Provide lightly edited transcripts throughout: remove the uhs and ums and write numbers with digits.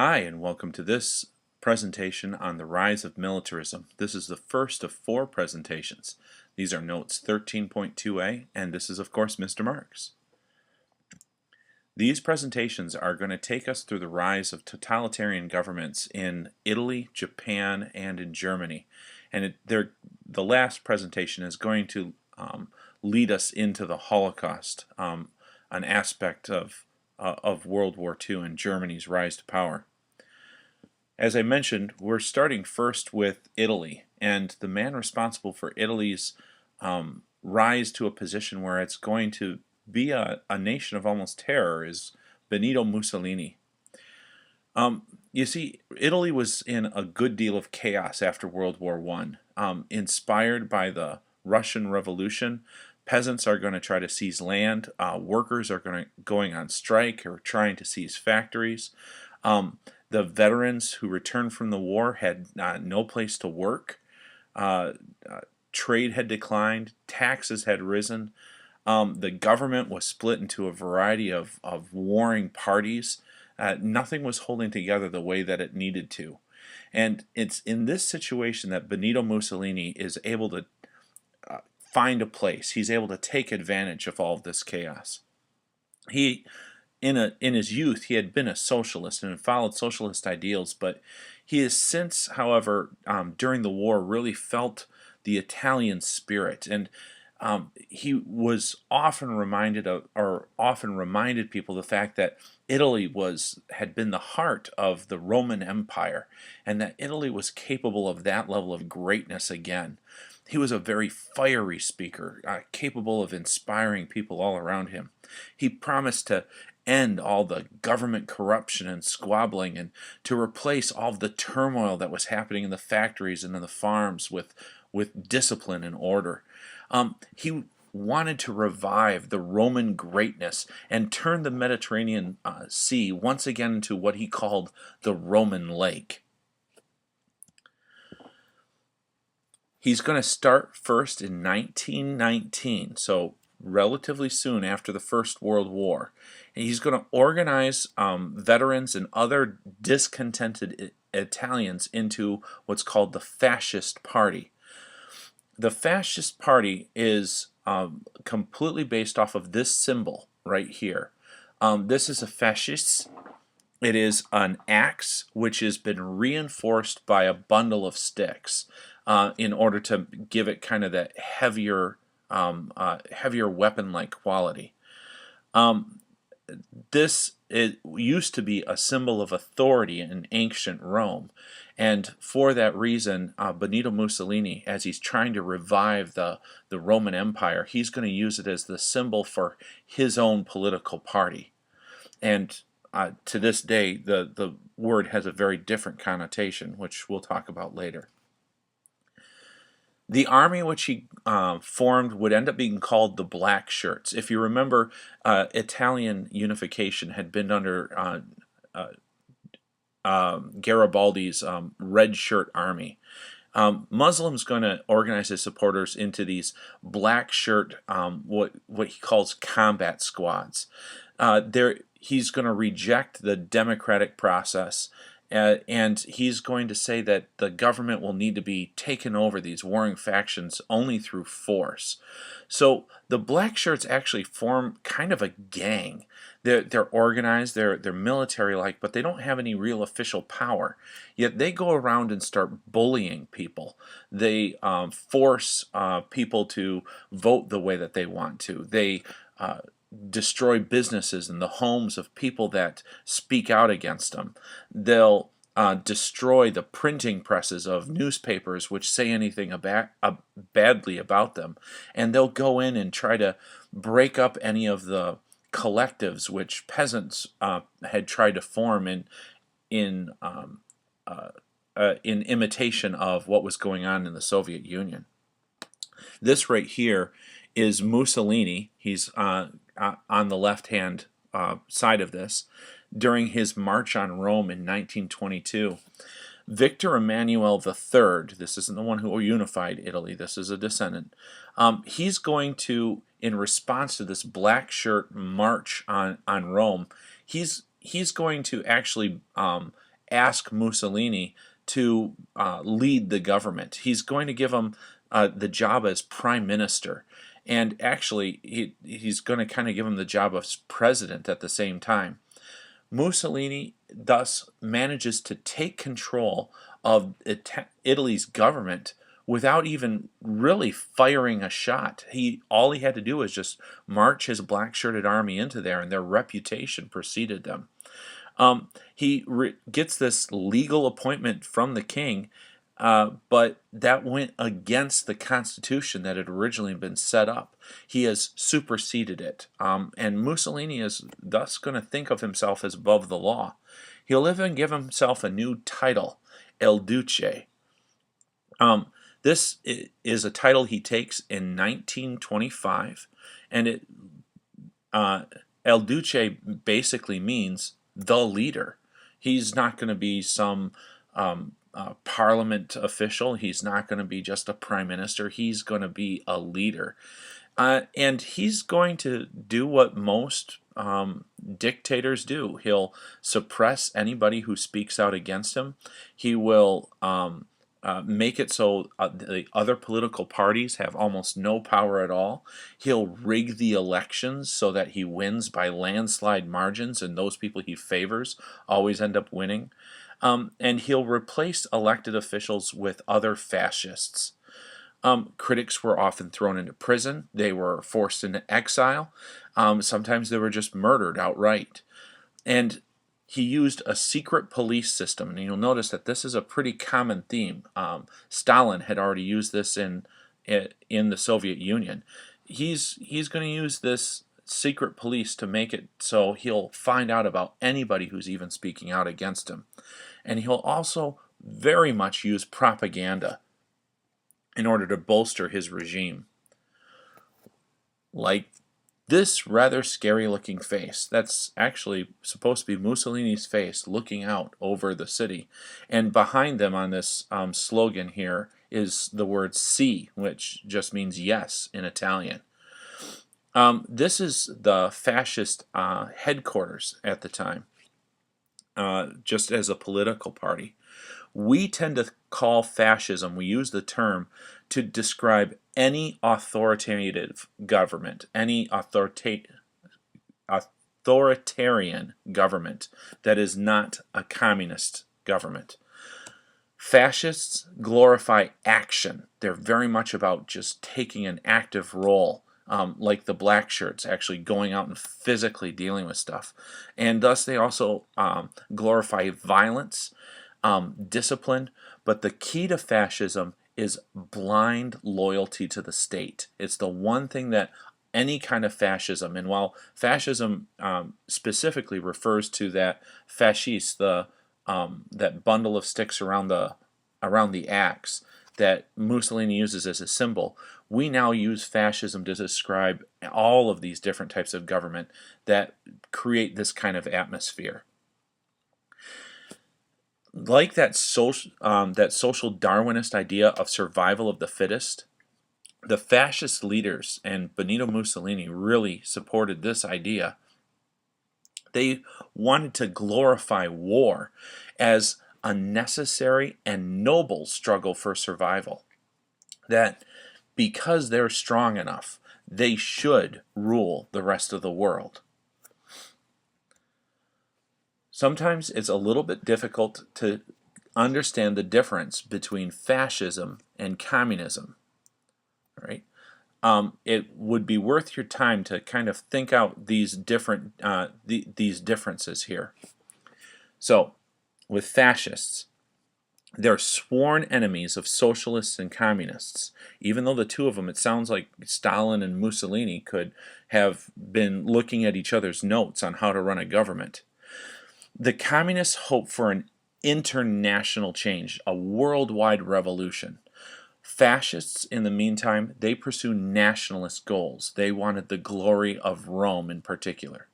Hi, and welcome to this presentation on the rise of militarism. This is the first of 4 presentations. These are notes 13.2a, and this is, of course, Mr. Marks. These presentations are going to take us through the rise of totalitarian governments in Italy, Japan, and in Germany. And the last presentation is going to lead us into the Holocaust, an aspect of World War II and Germany's rise to power. As I mentioned, we're starting first with Italy, and the man responsible for Italy's rise to a position where it's going to be a nation of almost terror is Benito Mussolini. You see, Italy was in a good deal of chaos after World War I. Inspired by the Russian Revolution, peasants are going to try to seize land, workers are going on strike or trying to seize factories. The veterans who returned from the war had no place to work. Trade had declined. Taxes had risen. The government was split into a variety of warring parties. Nothing was holding together the way that it needed to. And it's in this situation that Benito Mussolini is able to find a place. He's able to take advantage of all of this chaos. In his youth, he had been a socialist and had followed socialist ideals, but he has since, however, during the war, really felt the Italian spirit, and he was often reminded people the fact that Italy had been the heart of the Roman Empire, and that Italy was capable of that level of greatness again. He was a very fiery speaker, capable of inspiring people all around him. He promised to end all the government corruption and squabbling and to replace all of the turmoil that was happening in the factories and in the farms with discipline and order. He wanted to revive the Roman greatness and turn the Mediterranean Sea once again into what he called the Roman Lake. He's going to start first in 1919, so relatively soon after the First World War. And he's going to organize veterans and other discontented Italians into what's called the Fascist Party. The Fascist Party is completely based off of this symbol right here. This is a fascist. It is an axe which has been reinforced by a bundle of sticks in order to give it kind of that heavier weapon-like quality. It used to be a symbol of authority in ancient Rome, and for that reason, Benito Mussolini, as he's trying to revive the Roman Empire, he's going to use it as the symbol for his own political party. And to this day, the word has a very different connotation, which we'll talk about later. The army which he formed would end up being called the Black Shirts. If you remember, Italian unification had been under Garibaldi's Red Shirt Army. Muslim's going to organize his supporters into these black shirt, what he calls combat squads. He's going to reject the democratic process, and he's going to say that the government will need to be taken over these warring factions only through force. So the black shirts actually form kind of a gang. They're organized, they're military-like, but they don't have any real official power. Yet they go around and start bullying people. They force people to vote the way that they want to. They destroy businesses and the homes of people that speak out against them. They'll destroy the printing presses of newspapers which say anything badly about them. And they'll go in and try to break up any of the collectives which peasants had tried to form in imitation of what was going on in the Soviet Union. This right here is Mussolini. He's on the left-hand side of this during his march on Rome in 1922. Victor Emmanuel III, this isn't the one who unified Italy, this is a descendant, he's going to, in response to this black shirt march on Rome, he's going to actually ask Mussolini to lead the government. He's going to give him the job as prime minister. And actually, he's going to kind of give him the job of president at the same time. Mussolini thus manages to take control of Italy's government without even really firing a shot. All he had to do was just march his black-shirted army into there, and their reputation preceded them. He gets this legal appointment from the king, but that went against the constitution that had originally been set up. He has superseded it, and Mussolini is thus going to think of himself as above the law. He'll even give himself a new title, El Duce. This is a title he takes in 1925, and El Duce basically means the leader. He's not going to be some parliament official. He's not going to be just a prime minister. He's going to be a leader. And he's going to do what most dictators do. He'll suppress anybody who speaks out against him. He will make it so the other political parties have almost no power at all. He'll rig the elections so that he wins by landslide margins, and those people he favors always end up winning. And he'll replace elected officials with other fascists. Critics were often thrown into prison. They were forced into exile. Sometimes they were just murdered outright. And he used a secret police system, and you'll notice that this is a pretty common theme. Stalin had already used this in the Soviet Union. He's going to use this secret police to make it so he'll find out about anybody who's even speaking out against him. And he'll also very much use propaganda in order to bolster his regime. Like this rather scary looking face. That's actually supposed to be Mussolini's face looking out over the city. And behind them on this slogan here is the word "sì," which just means yes in Italian. This is the fascist headquarters at the time, just as a political party. We tend to call fascism, we use the term to describe any authoritative government, any authoritarian government that is not a communist government. Fascists glorify action. They're very much about just taking an active role, like the black shirts, actually going out and physically dealing with stuff. And thus they also glorify violence, discipline, but the key to fascism is blind loyalty to the state. It's the one thing that any kind of fascism, and while fascism specifically refers to that fasciste, that bundle of sticks around the axe that Mussolini uses as a symbol, we now use fascism to describe all of these different types of government that create this kind of atmosphere. Like that social Darwinist idea of survival of the fittest, the fascist leaders and Benito Mussolini really supported this idea. They wanted to glorify war as a necessary and noble struggle for survival. That because they're strong enough, they should rule the rest of the world. Sometimes it's a little bit difficult to understand the difference between fascism and communism. Right? It would be worth your time to kind of think out these differences here. So, with fascists, they're sworn enemies of socialists and communists. Even though the two of them, it sounds like Stalin and Mussolini could have been looking at each other's notes on how to run a government. The communists hope for an international change, a worldwide revolution. Fascists, in the meantime, they pursue nationalist goals. They wanted the glory of Rome in particular.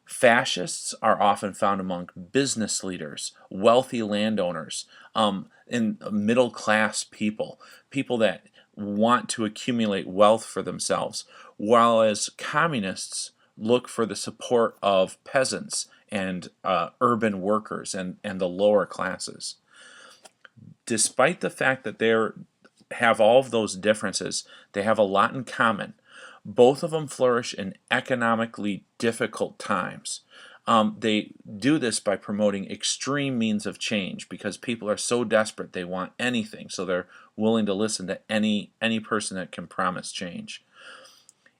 Fascists are often found among business leaders, wealthy landowners, and middle-class people that want to accumulate wealth for themselves, while as communists look for the support of peasants and urban workers and the lower classes. Despite the fact that they have all of those differences, they have a lot in common. Both of them flourish in economically difficult times. They do this by promoting extreme means of change because people are so desperate they want anything, so they're willing to listen to any person that can promise change.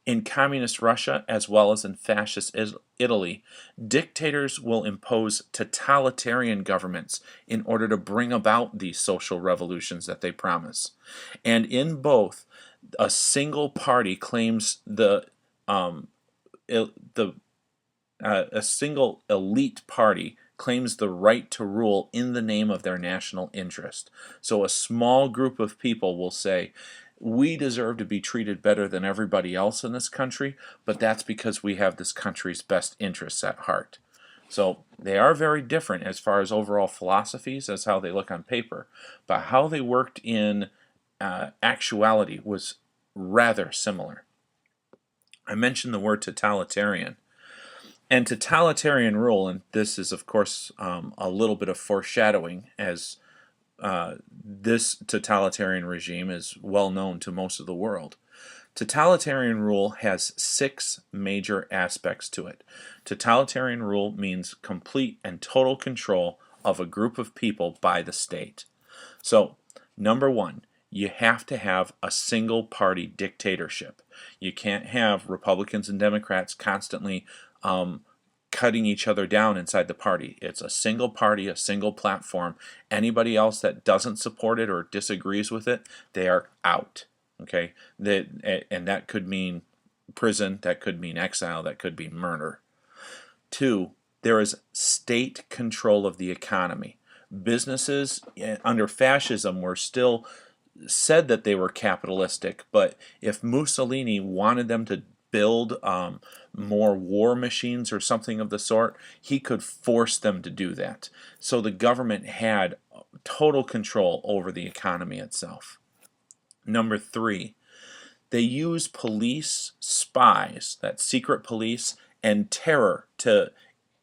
In communist Russia, as well as in fascist Italy, dictators will impose totalitarian governments in order to bring about these social revolutions that they promise. And in both, a single party claims a single elite party claims the right to rule in the name of their national interest. So a small group of people will say, we deserve to be treated better than everybody else in this country, but that's because we have this country's best interests at heart. So they are very different as far as overall philosophies, as how they look on paper, but how they worked in actuality was rather similar. I mentioned the word totalitarian. And totalitarian rule, and this is of course a little bit of foreshadowing, as this totalitarian regime is well known to most of the world. Totalitarian rule has 6 major aspects to it. Totalitarian rule means complete and total control of a group of people by the state. So, number 1, you have to have a single party dictatorship. You can't have Republicans and Democrats constantly cutting each other down inside the party. It's a single party, a single platform. Anybody else that doesn't support it or disagrees with it, they are out. Okay, and that could mean prison, that could mean exile, that could be murder. 2, there is state control of the economy. Businesses under fascism were still said that they were capitalistic, but if Mussolini wanted them to build more war machines or something of the sort, he could force them to do that. So the government had total control over the economy itself. Number 3, they use police, spies, that secret police, and terror to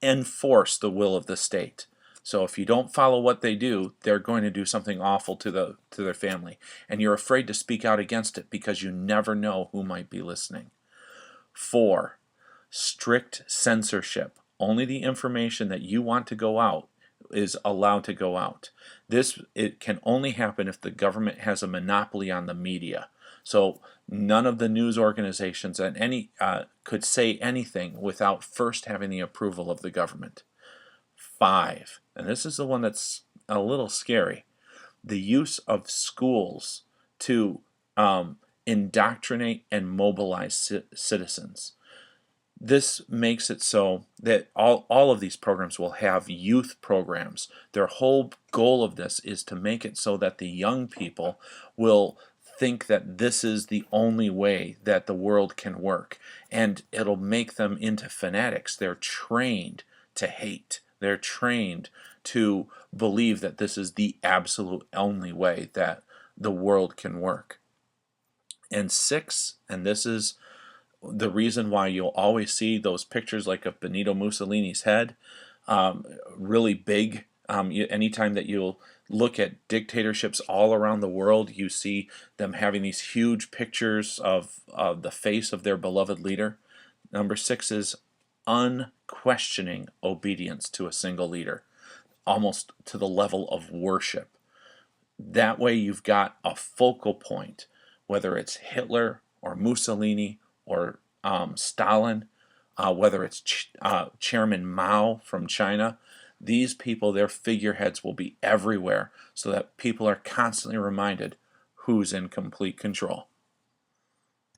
enforce the will of the state. So if you don't follow what they do, they're going to do something awful to their family. And you're afraid to speak out against it because you never know who might be listening. 4, strict censorship. Only the information that you want to go out is allowed to go out. It can only happen if the government has a monopoly on the media. So none of the news organizations could say anything without first having the approval of the government. 5, and this is the one that's a little scary, the use of schools to indoctrinate and mobilize citizens. This makes it so that all of these programs will have youth programs. Their whole goal of this is to make it so that the young people will think that this is the only way that the world can work. And it'll make them into fanatics. They're trained to hate. They're trained to believe that this is the absolute only way that the world can work. And 6, and this is the reason why you'll always see those pictures like of Benito Mussolini's head, really big. Anytime that you'll look at dictatorships all around the world, you see them having these huge pictures of the face of their beloved leader. Number 6 is unquestioning obedience to a single leader, almost to the level of worship. That way you've got a focal point, whether it's Hitler or Mussolini or Stalin, whether it's Chairman Mao from China. These people, their figureheads will be everywhere so that people are constantly reminded who's in complete control.